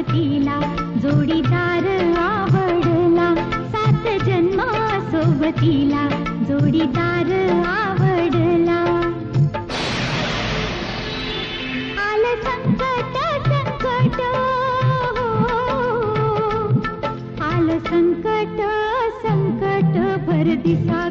सोबतीला जोडीदार आवडला, सात जन्म सोबतीला जोडीदार आवडला. आलं संकट संकट हो, आलं संकट संकट भर दिसा